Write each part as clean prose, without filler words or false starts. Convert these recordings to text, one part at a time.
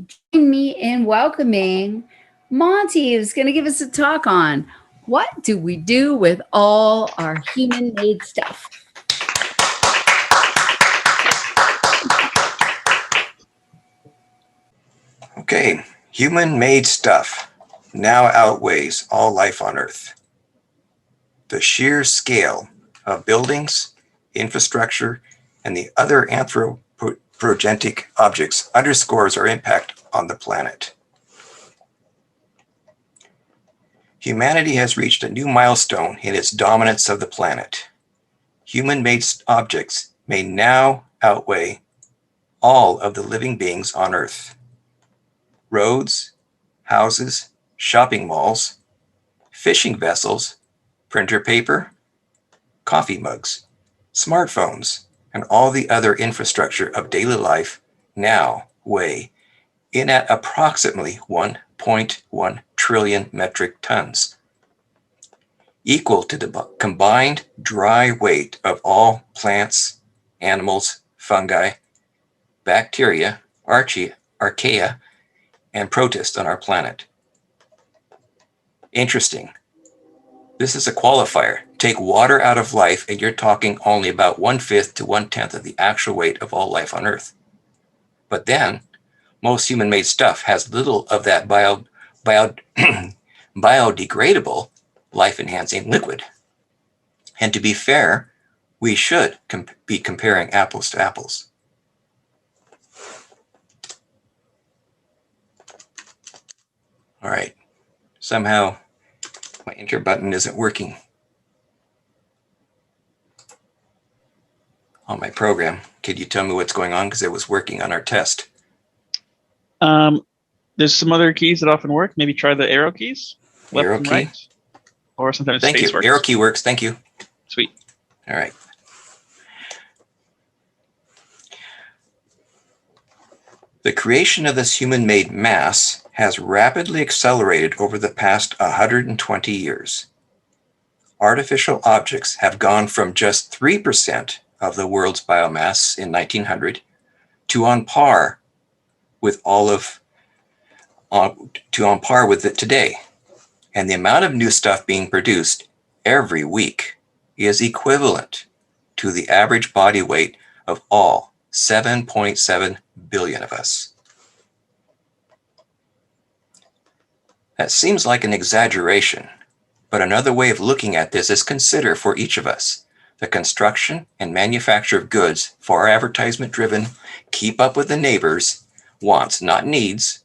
Join me in welcoming Monty, who's going to give us a talk on what do we do with all our human made stuff? Okay, human-made stuff now outweighs all life on Earth. The sheer scale of buildings, infrastructure, and the other anthropogenic objects underscores our impact on the planet. Humanity has reached a new milestone in its dominance of the planet. Human-made objects may now outweigh all of the living beings on Earth. Roads, houses, shopping malls, fishing vessels, printer paper, coffee mugs, smartphones, and all the other infrastructure of daily life now weigh in at approximately 1.1 trillion metric tons, equal to the combined dry weight of all plants, animals, fungi, bacteria, archaea, and protists on our planet. Interesting. This is a qualifier. Take water out of life and you're talking only about 1/5 to 1/10 of the actual weight of all life on Earth. But then, most human-made stuff has little of that biodegradable, life-enhancing liquid. And to be fair, we should be comparing apples to apples. All right, somehow my enter button isn't working on my program. Could you tell me what's going on? Because it was working on our test. There's some other keys that often work. Maybe try the arrow keys, left Arrow and key. right, or sometimes Thank space you. works. Arrow key works. Thank you. Sweet. All right. The creation of this human-made mass has rapidly accelerated over the past 120 years. Artificial objects have gone from just 3% of the world's biomass in 1900 to on par with it today. And the amount of new stuff being produced every week is equivalent to the average body weight of all 7.7 billion of us. That seems like an exaggeration, but another way of looking at this is consider for each of us the construction and manufacture of goods for our advertisement-driven, keep up with the neighbors, wants, not needs,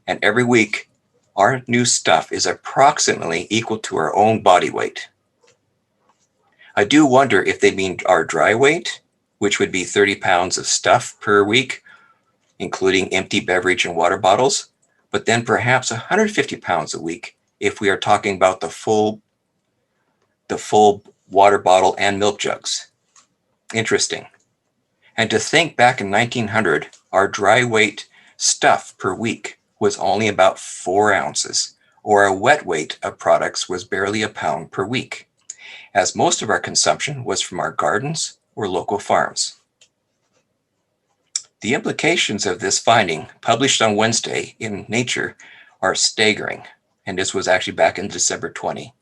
and every week our new stuff is approximately equal to our own body weight. I do wonder if they mean our dry weight, which would be 30 pounds of stuff per week, including empty beverage and water bottles, but then perhaps 150 pounds a week if we are talking about the full water bottle and milk jugs. Interesting. And to think back in 1900, our dry weight stuff per week was only about 4 ounces, or our wet weight of products was barely a pound per week, as most of our consumption was from our gardens or local farms. The implications of this finding, published on Wednesday in Nature, are staggering, and this was actually back in December 20.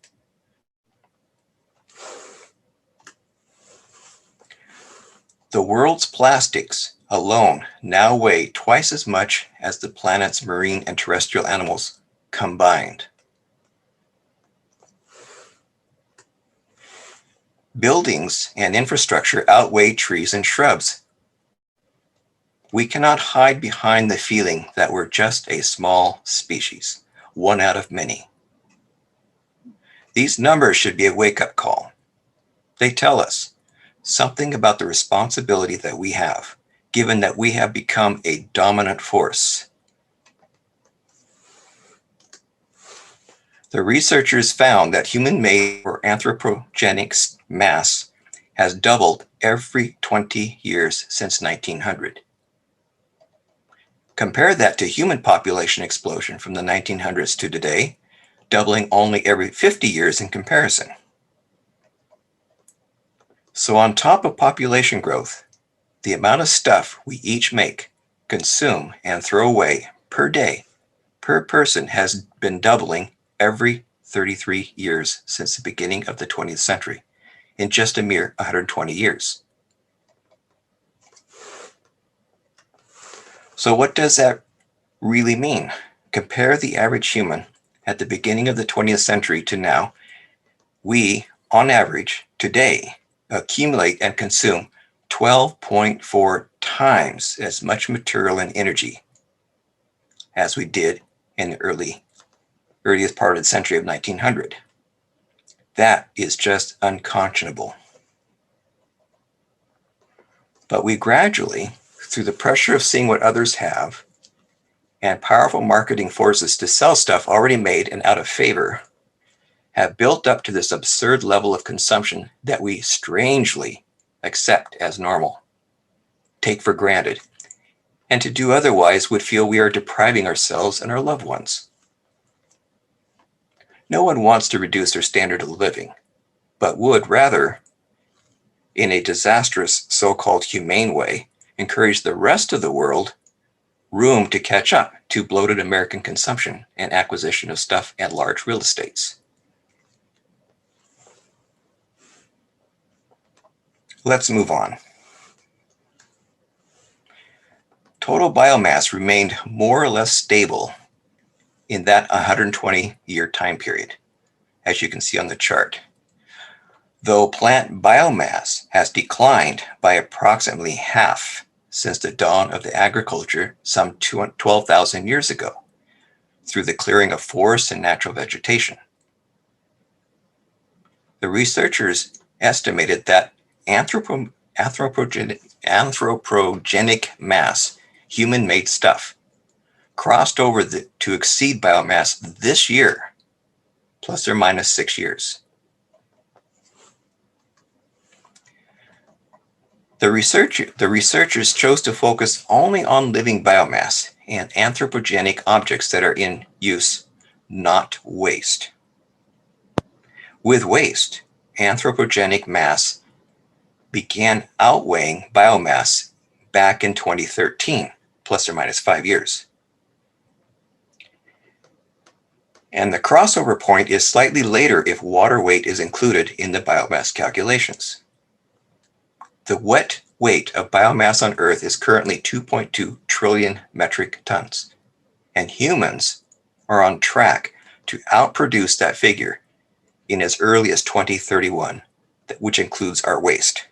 The world's plastics alone now weigh twice as much as the planet's marine and terrestrial animals combined. Buildings and infrastructure outweigh trees and shrubs. We cannot hide behind the feeling that we're just a small species, one out of many. These numbers should be a wake-up call. They tell us something about the responsibility that we have, given that we have become a dominant force. The researchers found that human-made or anthropogenic mass has doubled every 20 years since 1900. Compare that to human population explosion from the 1900s to today, doubling only every 50 years in comparison. So on top of population growth, the amount of stuff we each make, consume, and throw away per day per person has been doubling every 33 years since the beginning of the 20th century, in just a mere 120 years. So what does that really mean? Compare the average human at the beginning of the 20th century to now. We, on average, today, accumulate and consume 12.4 times as much material and energy as we did in the earliest part of the century of 1900. That is just unconscionable. But we gradually, through the pressure of seeing what others have and powerful marketing forces to sell stuff already made and out of favor, have built up to this absurd level of consumption that we strangely accept as normal, take for granted, and to do otherwise would feel we are depriving ourselves and our loved ones. No one wants to reduce their standard of living, but would rather, in a disastrous so-called humane way, encourage the rest of the world room to catch up to bloated American consumption and acquisition of stuff and large real estates. Let's move on. Total biomass remained more or less stable in that 120-year time period, as you can see on the chart, though plant biomass has declined by approximately half since the dawn of the agriculture some 12,000 years ago through the clearing of forests and natural vegetation. The researchers estimated that anthropogenic mass, human-made stuff, crossed over to exceed biomass this year, plus or minus 6 years. The researchers chose to focus only on living biomass and anthropogenic objects that are in use, not waste. With waste, anthropogenic mass began outweighing biomass back in 2013, plus or minus 5 years. And the crossover point is slightly later if water weight is included in the biomass calculations. The wet weight of biomass on Earth is currently 2.2 trillion metric tons, and humans are on track to outproduce that figure in as early as 2031, which includes our waste.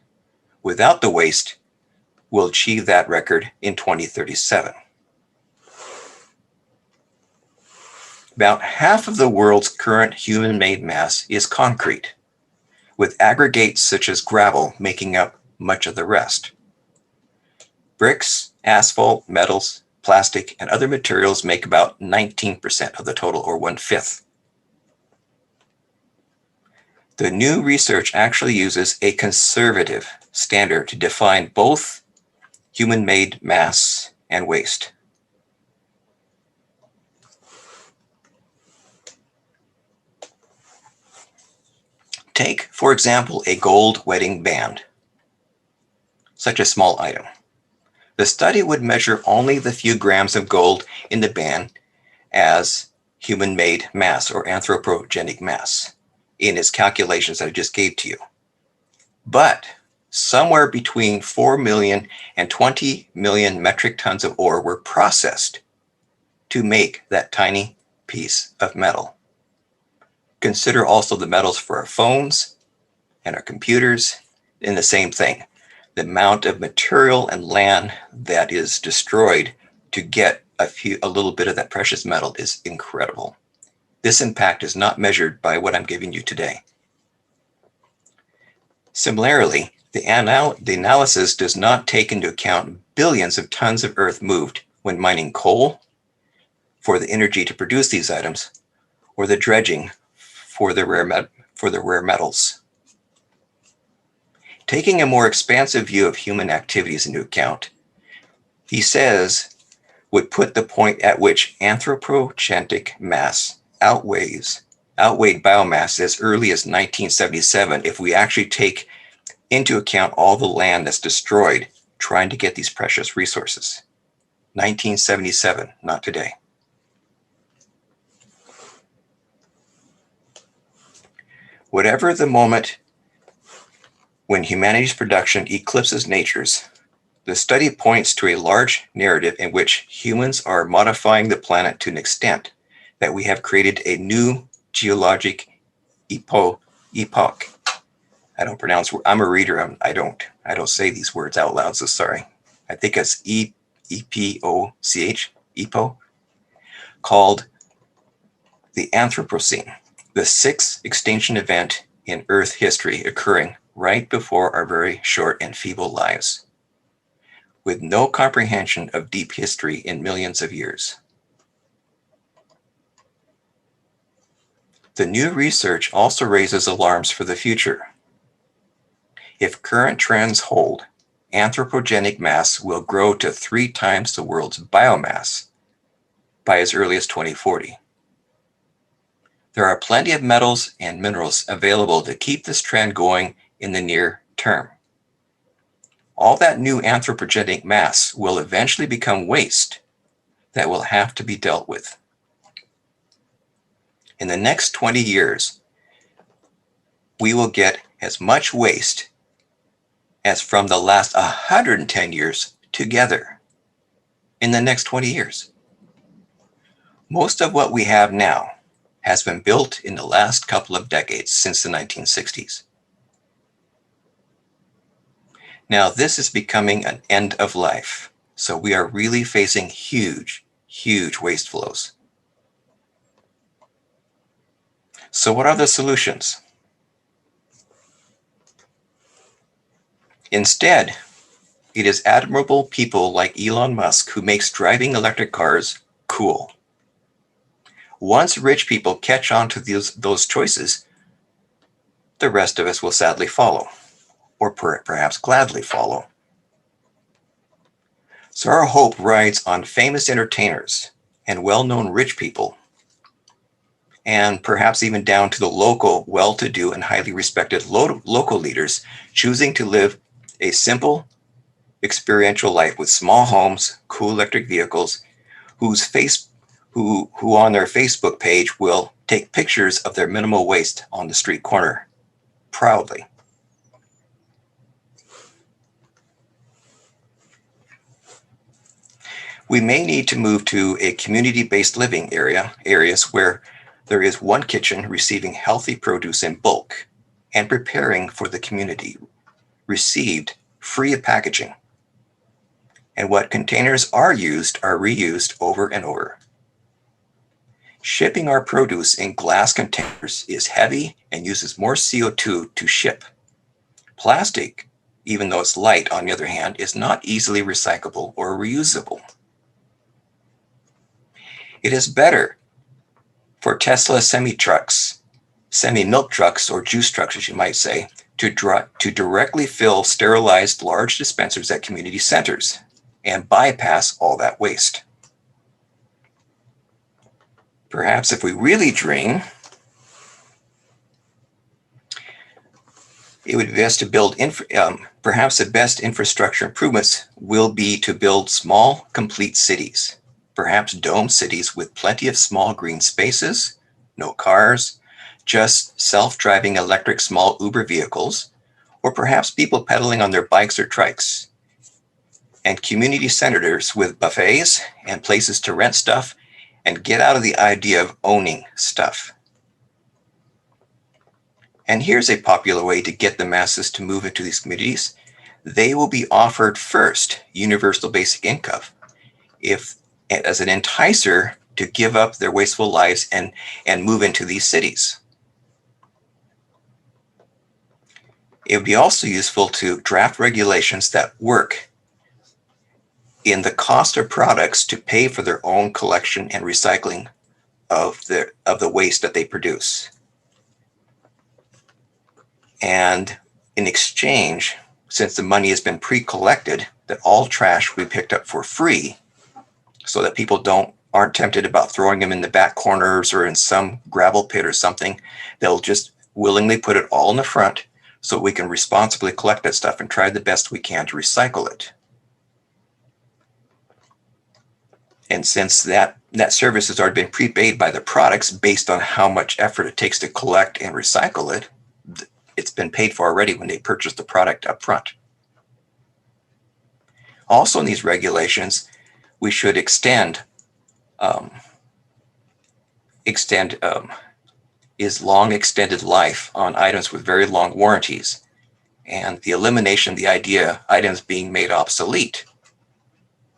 Without the waste, we'll achieve that record in 2037. About half of the world's current human-made mass is concrete, with aggregates such as gravel making up much of the rest. Bricks, asphalt, metals, plastic, and other materials make about 19% of the total, or 1/5. The new research actually uses a conservative standard to define both human-made mass and waste. Take, for example, a gold wedding band, such a small item. The study would measure only the few grams of gold in the band as human-made mass or anthropogenic mass in its calculations that I just gave to you. But somewhere between 4 million and 20 million metric tons of ore were processed to make that tiny piece of metal. Consider also the metals for our phones and our computers, and the same thing. The amount of material and land that is destroyed to get a little bit of that precious metal is incredible. This impact is not measured by what I'm giving you today. Similarly, the analysis does not take into account billions of tons of earth moved when mining coal for the energy to produce these items, or the dredging for the rare metals. Taking a more expansive view of human activities into account, he says, would put the point at which anthropogenic mass outweighed biomass as early as 1977 if we actually take into account all the land that's destroyed trying to get these precious resources. 1977, not today. Whatever the moment when humanity's production eclipses nature's, the study points to a large narrative in which humans are modifying the planet to an extent that we have created a new geologic epoch. I don't pronounce. I'm a reader. I don't say these words out loud. So sorry. I think it's epoch, epoch, called the Anthropocene, the sixth extinction event in Earth history, occurring right before our very short and feeble lives, with no comprehension of deep history in millions of years. The new research also raises alarms for the future. If current trends hold, anthropogenic mass will grow to 3 times the world's biomass by as early as 2040. There are plenty of metals and minerals available to keep this trend going in the near term. All that new anthropogenic mass will eventually become waste that will have to be dealt with. In the next 20 years, we will get as much waste as from the last 110 years together in the next 20 years. Most of what we have now has been built in the last couple of decades since the 1960s. Now, this is becoming an end of life, so we are really facing huge, huge waste flows. So what are the solutions? Instead, it is admirable people like Elon Musk who makes driving electric cars cool. Once rich people catch on to those choices, the rest of us will sadly follow, or perhaps gladly follow. So our hope rides on famous entertainers and well-known rich people, and perhaps even down to the local, well-to-do and highly respected local leaders choosing to live a simple, experiential life with small homes, cool electric vehicles, who on their Facebook page will take pictures of their minimal waste on the street corner proudly. We may need to move to a community-based living areas where there is one kitchen receiving healthy produce in bulk and preparing for the community, received free of packaging. And what containers are reused over and over. Shipping our produce in glass containers is heavy and uses more CO2 to ship. Plastic, even though it's light, on the other hand, is not easily recyclable or reusable. It is better for Tesla semi-milk trucks, or juice trucks, as you might say, to directly fill sterilized large dispensers at community centers and bypass all that waste. Perhaps if we really dream, it would be best to build, perhaps the best infrastructure improvements will be to build small, complete cities, perhaps dome cities with plenty of small green spaces, no cars, just self-driving electric small Uber vehicles, or perhaps people pedaling on their bikes or trikes, and community centers with buffets and places to rent stuff and get out of the idea of owning stuff. And here's a popular way to get the masses to move into these communities. They will be offered first universal basic income as an enticer to give up their wasteful lives and move into these cities. It would be also useful to draft regulations that work in the cost of products to pay for their own collection and recycling of the waste that they produce. And in exchange, since the money has been pre-collected, that all trash will be picked up for free so that people aren't tempted about throwing them in the back corners or in some gravel pit or something. They'll just willingly put it all in the front so we can responsibly collect that stuff and try the best we can to recycle it. And since that service has already been prepaid by the products based on how much effort it takes to collect and recycle it, it's been paid for already when they purchase the product up front. Also in these regulations, we should extend is long extended life on items with very long warranties, and the elimination of the idea items being made obsolete.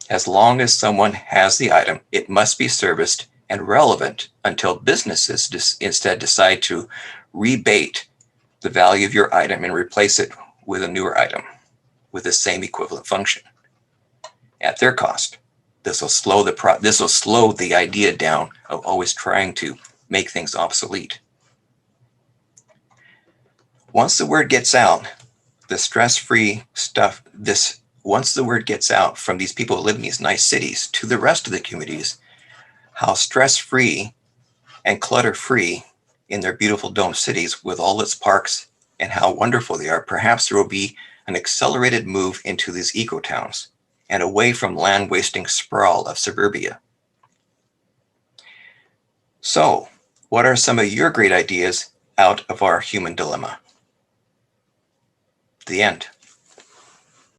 As long as someone has the item, it must be serviced and relevant until businesses instead decide to rebate the value of your item and replace it with a newer item with the same equivalent function at their cost. This will slow the idea down of always trying to make things obsolete. Once the word gets out, the stress-free stuff, once the word gets out from these people who live in these nice cities to the rest of the communities, how stress-free and clutter-free in their beautiful dome cities with all its parks and how wonderful they are, perhaps there will be an accelerated move into these eco-towns and away from land-wasting sprawl of suburbia. So, what are some of your great ideas out of our human dilemma? The end.